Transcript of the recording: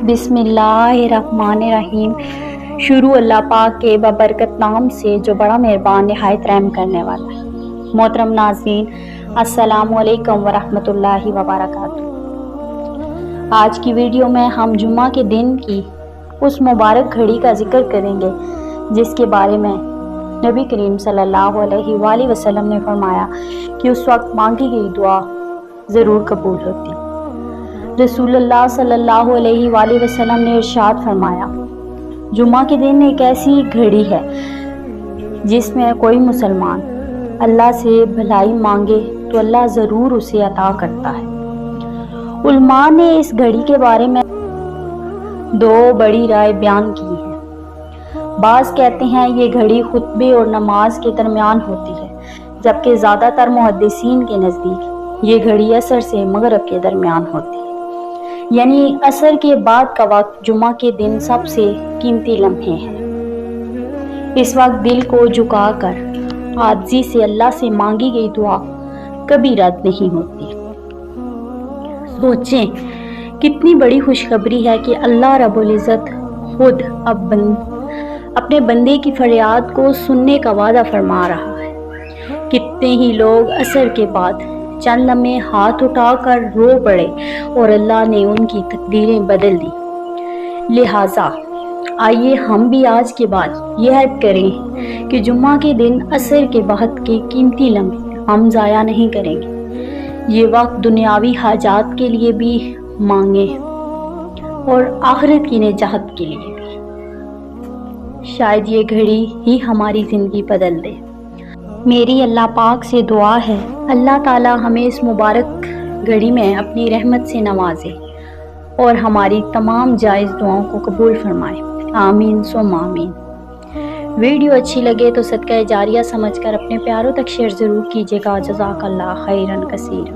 बिस्मिल्लाहिर्रहमानिर्रहीम। शुरू अल्लाह पाक के बबरकत नाम से जो बड़ा मेहरबान निहायत रहम करने वाला है। मोहतरम नाज़रीन, अस्सलामु अलैकुम वरहमतुल्लाहि वबरकातुहू। आज की वीडियो में हम जुम्मा के दिन की उस मुबारक घड़ी का जिक्र करेंगे जिसके बारे में नबी करीम सल्लल्लाहु अलैहि वसल्लम ने फरमाया कि उस वक्त मांगी गई दुआ ज़रूर कबूल होती। रसूलुल्लाह सल्लल्लाहु अलैहि वसल्लम ने इरशाद फरमाया, जुम्मा के दिन एक ऐसी घड़ी है जिसमें कोई मुसलमान अल्लाह से भलाई मांगे तो अल्लाह ज़रूर उसे अता करता है। उलमा ने इस घड़ी के बारे में दो बड़ी राय बयान की है। बाज़ कहते हैं ये घड़ी खुतबे और नमाज के दरमियान होती है, जबकि ज़्यादातर मुहद्दिसीन के नज़दीक ये घड़ी असर से मगरिब के दरमियान होती है, यानी असर के बाद का वक्त जुम्मा के दिन सबसे कीमती लम्हे हैं। इस वक्त दिल को झुकाकर आजिज़ी से अल्लाह से मांगी गई दुआ कभी रद्द नहीं होती। सोचें कितनी बड़ी खुशखबरी है कि अल्लाह रब्बुल इज़्ज़त खुद अपने बंदे की फरियाद को सुनने का वादा फरमा रहा है। कितने ही लोग असर के बाद चंद लम्हे हाथ उठाकर रो पड़े और अल्लाह ने उनकी तकदीरें बदल दी। लिहाजा आइए हम भी आज के बाद यह अहद करें कि जुम्मा के दिन असर के बाद के कीमती लम्हे हम ज़ाया नहीं करेंगे। ये वक्त दुनियावी हाजात के लिए भी मांगे और आखिरत की निजात के लिए भी। शायद ये घड़ी ही हमारी ज़िंदगी बदल दे। मेरी अल्लाह पाक से दुआ है, अल्लाह ताला हमें इस मुबारक घड़ी में अपनी रहमत से नवाजे और हमारी तमाम जायज़ दुआओं को कबूल फरमाए। आमीन सुम्मा आमीन। वीडियो अच्छी लगे तो सदका जारिया समझकर अपने प्यारों तक शेयर ज़रूर कीजिएगा। जज़ाकल्लाह खैरन कसीर।